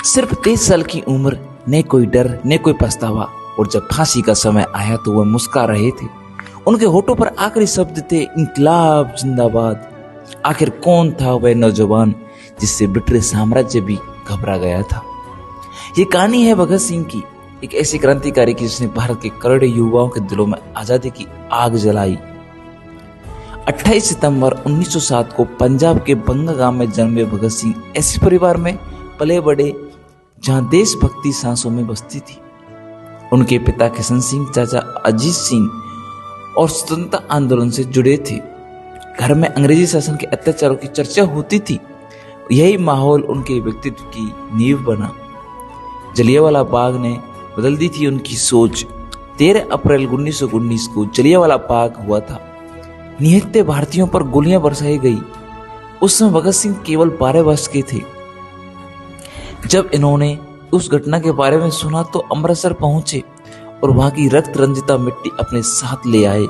सिर्फ 23 साल की उम्र, न कोई डर न कोई पछतावा। और जब फांसी का समय आया तो वह मुस्कुरा रहे थे। उनके होठों पर आखिरी शब्द थे इंकलाब जिंदाबाद। आखिर कौन था वह नौजवान जिससे ब्रिटिश साम्राज्य भी घबरा गया था? ये कहानी है भगत सिंह की, एक ऐसे क्रांतिकारी की जिसने भारत के करोड़ों युवाओं के दिलों में आजादी की आग जलाई। 28 सितंबर 1907 को पंजाब के बंगा गांव में जन्मे भगत सिंह ऐसे परिवार में पले बड़े जहां देशभक्ति सांसों में बसती थी। उनके पिता किशन सिंह, चाचा अजीत सिंह और स्वतंत्रता आंदोलन से जुड़े थे। घर में अंग्रेजी शासन के अत्याचारों की चर्चा होती थी। यही माहौल उनके व्यक्तित्व की नींव बना। जलियांवाला बाग ने बदल दी थी उनकी सोच। 13 अप्रैल 1919 को जलियांवाला बाग हुआ था। निहत्थे भारतीयों पर गोलियां बरसाई गई। उस समय भगत सिंह केवल 12 वर्ष के थे। जब इन्होंने उस घटना के बारे में सुना तो अमृतसर पहुंचे और वहां की रक्त रंजिता मिट्टी अपने साथ ले आए।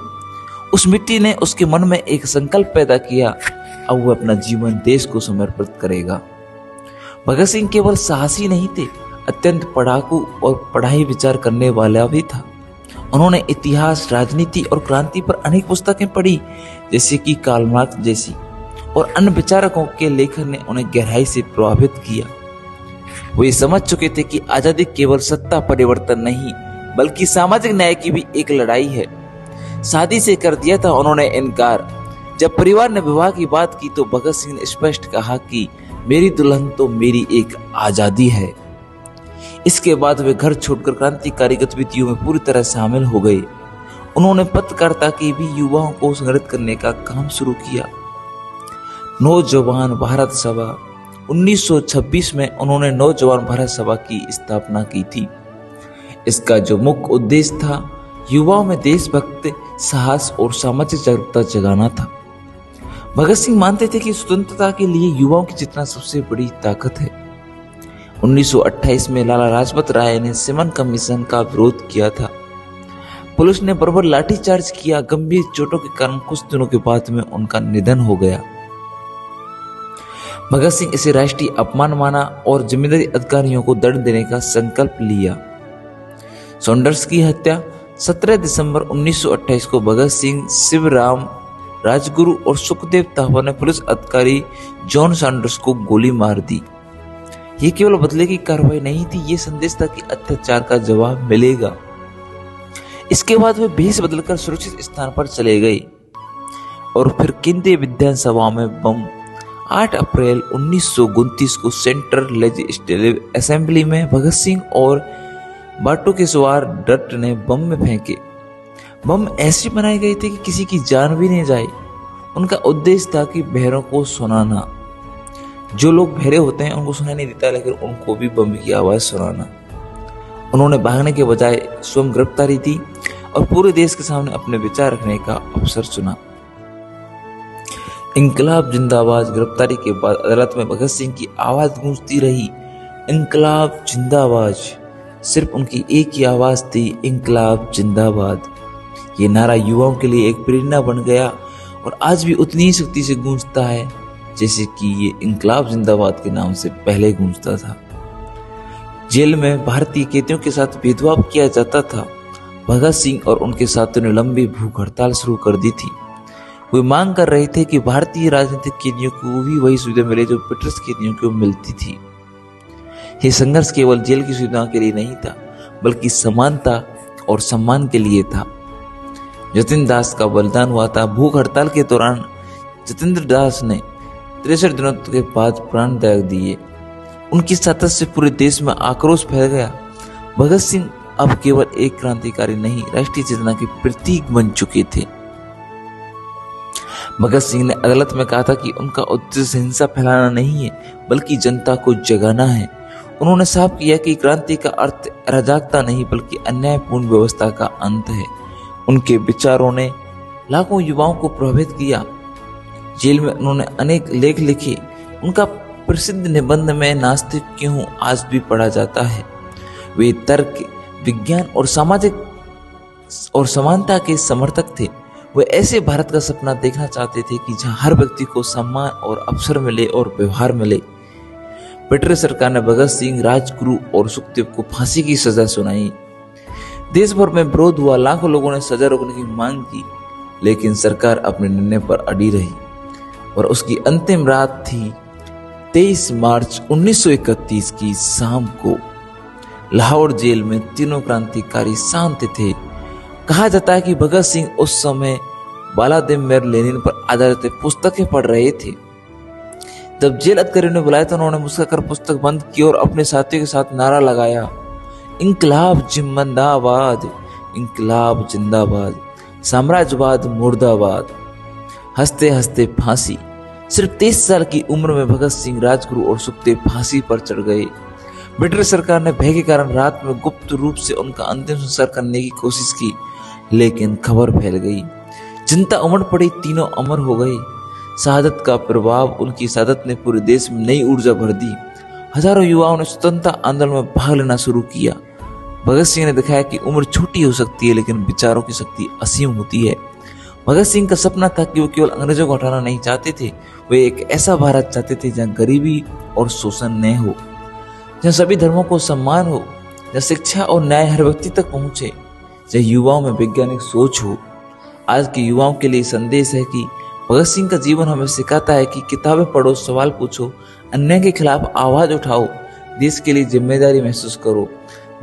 उस मिट्टी ने उसके मन में एक संकल्प पैदा किया, अब वह अपना जीवन देश को समर्पित करेगा। भगत सिंह केवल साहसी नहीं थे, अत्यंत पढ़ाकू और पढ़ाई विचार करने वाला भी था। उन्होंने इतिहास, राजनीति और क्रांति पर अनेक पुस्तकें पढ़ी, जैसे कि कार्ल मार्क्स जैसी, और अन्य विचारकों के लेखन ने उन्हें गहराई से प्रभावित किया। वो ये समझ चुके थे कि आजादी केवल सत्ता परिवर्तन नहीं बल्कि सामाजिक न्याय की भी एक लड़ाई है। शादी से कर दिया था उन्होंने इनकार। जब परिवार ने विवाह की बात की तो भगत सिंह ने स्पष्ट कहा कि मेरी दुल्हन तो मेरी एक आजादी है। इसके बाद वे घर छोड़कर क्रांतिकारी गतिविधियों में पूरी तरह शामिल हो गए। उन्होंने पत्रकारिता के भी युवाओं को संगठित करने का काम शुरू किया। नौजवान भारत सभा 1926 में उन्होंने नौजवान भारत सभा की स्थापना की थी। इसका जो मुख्य उद्देश्य था युवाओं में देशभक्ति, साहस और सामाजिक जागरूकता जगाना था। भगत सिंह मानते थे कि स्वतंत्रता के लिए युवाओं की चेतना सबसे बड़ी ताकत है। 1928 में लाला लाजपत राय ने सिमन कमीशन का विरोध किया था। पुलिस ने बर्बर लाठीचार्ज किया। गंभीर चोटों के कारण कुछ दिनों के बाद में उनका निधन हो गया। भगत सिंह इसे राष्ट्रीय अपमान माना और जिम्मेदारी अधिकारियों को दंड देने का संकल्प लिया। सॉन्डर्स की हत्या 17 दिसंबर 1928 को भगत सिंह, शिवराम राजगुरु और सुखदेव थापा ने पुलिस अधिकारी जॉन सॉन्डर्स को गोली मार दी। ये केवल बदले की कार्रवाई नहीं थी, ये संदेश था कि अत्याचार का जवाब मिलेगा। इसके बाद वे भेष बदलकर सुरक्षित स्थान पर चले गए और फिर केंद्रीय विधानसभा में बम। 8 अप्रैल 1929 को सेंट्रल लेजिस्लेटिव असेंबली में भगत सिंह और बाटू के सवार डट ने बम में फेंके। बम ऐसे बनाए गए थे कि किसी की जान भी नहीं जाए। उनका उद्देश्य था कि बहरों को सुनाना। जो लोग बहरे होते हैं उनको सुनाई नहीं देता, लेकिन उनको भी बम की आवाज सुनाना। उन्होंने भागने के बजाय स्वयं गिरफ्तारी दी और पूरे देश के सामने अपने विचार रखने का अवसर चुना। इंकलाब जिंदाबाद। गिरफ्तारी के बाद अदालत में भगत सिंह की आवाज गूंजती रही, इंकलाब जिंदाबाद। सिर्फ उनकी एक ही आवाज थी, इंकलाब जिंदाबाद। ये नारा युवाओं के लिए एक प्रेरणा बन गया और आज भी उतनी ही शक्ति से गूंजता है जैसे कि ये इंकलाब जिंदाबाद के नाम से पहले गूंजता था। जेल में भारतीय कैदियों के साथ भेदभाव किया जाता था। भगत सिंह और उनके साथियों ने लंबी भूख हड़ताल शुरू कर दी थी। वे मांग कर रहे थे कि भारतीय राजनीतिक कैदियों को भी वही सुविधा मिले जो ब्रिटिश कैदियों को मिलती थी। यह संघर्ष केवल जेल की सुविधाओं के लिए नहीं था बल्कि समानता और सम्मान के लिए था। जतिन दास का बलिदान हुआ था। भूख हड़ताल के दौरान जतेंद्र दास ने 63 दिनों के बाद प्राण त्याग दिए। उनकी शहादत से पूरे देश में आक्रोश फैल गया। भगत सिंह अब केवल एक क्रांतिकारी नहीं, राष्ट्रीय चेतना के प्रतीक बन चुके थे। भगत सिंह ने अदालत में कहा था कि उनका उद्देश्य हिंसा फैलाना नहीं है बल्कि जनता को जगाना है। उन्होंने साफ किया कि क्रांति का अर्थ अराजकता नहीं बल्कि अन्यायपूर्ण व्यवस्था का अंत है। उनके विचारों ने लाखों युवाओं को प्रभावित किया। जेल में उन्होंने अनेक लेख लिखे। उनका प्रसिद्ध निबंध में नास्तिक क्यों हूं आज भी पढ़ा जाता है। वे तर्क, विज्ञान और सामाजिक और समानता के समर्थक थे। वे ऐसे भारत का सपना देखना चाहते थे कि जहां हर व्यक्ति को सम्मान और अवसर मिले और व्यवहार मिले। ब्रिटिश सरकार ने भगत सिंह, राजगुरु और सुखदेव को फांसी की सजा सुनाई। देश भर में विरोध हुआ, लाखों लोगों ने सजा रोकने की मांग की, लेकिन सरकार अपने निर्णय पर अड़ी रही और उसकी अंतिम रात थी 23 मार्च 1931 की शाम को। लाहौर जेल में तीनों क्रांतिकारी शांत थे। कहा जाता है कि भगत सिंह उस समय व्लादिमीर लेनिन पर आधारित पुस्तकें पढ़ रहे थे। जब जेल अधिकारियों ने बुलाया तो उन्होंने मुस्कुराकर पुस्तक बंद की और अपने साथियों के साथ नारा लगाया, इंकलाब जिंदाबाद, इंकलाब जिंदाबाद, साम्राज्यवाद मुर्दाबाद। हंसते हंसते फांसी। सिर्फ 23 साल की उम्र में भगत सिंह, राजगुरु और सुखदेव फांसी पर चढ़ गए। ब्रिटिश सरकार ने भय के कारण रात में गुप्त रूप से उनका अंतिम संस्कार करने की कोशिश की, लेकिन खबर फैल गई। जनता उमड़ पड़ी, तीनों अमर हो गए। शहादत का प्रभाव, उनकी शहादत ने पूरे देश में नई ऊर्जा भर दी। हजारों युवाओं ने स्वतंत्रता आंदोलन में भाग लेना शुरू किया। भगत सिंह ने दिखाया कि उम्र छोटी हो सकती है, लेकिन विचारों की शक्ति असीम होती है। भगत सिंह का सपना था कि वो केवल अंग्रेजों को हटाना नहीं चाहते थे, वे एक ऐसा भारत चाहते थे जहाँ गरीबी और शोषण न हो, जहाँ सभी धर्मों को सम्मान हो, जहाँ शिक्षा और न्याय हर व्यक्ति तक पहुंचे, जहाँ युवाओं में वैज्ञानिक सोच हो। आज के युवाओं के लिए संदेश है कि भगत सिंह का जीवन हमें सिखाता है कि किताबें पढ़ो, सवाल पूछो, अन्याय के खिलाफ आवाज उठाओ, देश के लिए जिम्मेदारी महसूस करो।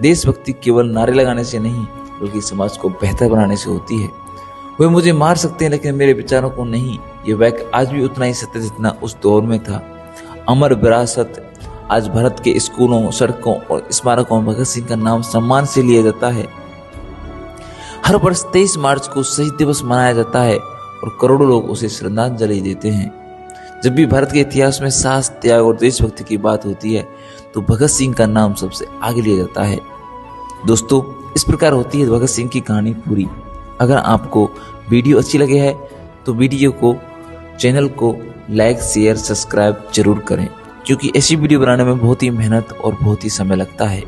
देशभक्ति केवल नारे लगाने से नहीं, बल्कि समाज को बेहतर बनाने से होती है। वे मुझे मार सकते हैं, लेकिन मेरे विचारों को नहीं। ये वाक्य आज भी उतना ही सत्य जितना उस दौर में था। अमर विरासत। आज भारत के स्कूलों, सड़कों और स्मारकों में भगत सिंह का नाम सम्मान से लिया जाता है। हर वर्ष 23 मार्च को शहीद दिवस मनाया जाता है और करोड़ों लोग उसे श्रद्धांजलि देते हैं। जब भी भारत के इतिहास में साहस, त्याग और देशभक्ति की बात होती है तो भगत सिंह का नाम सबसे आगे लिया जाता है। दोस्तों, इस प्रकार होती है भगत सिंह की कहानी पूरी। अगर आपको वीडियो अच्छी लगे है तो वीडियो को, चैनल को लाइक, शेयर, सब्सक्राइब जरूर करें, क्योंकि ऐसी वीडियो बनाने में बहुत ही मेहनत और बहुत ही समय लगता है।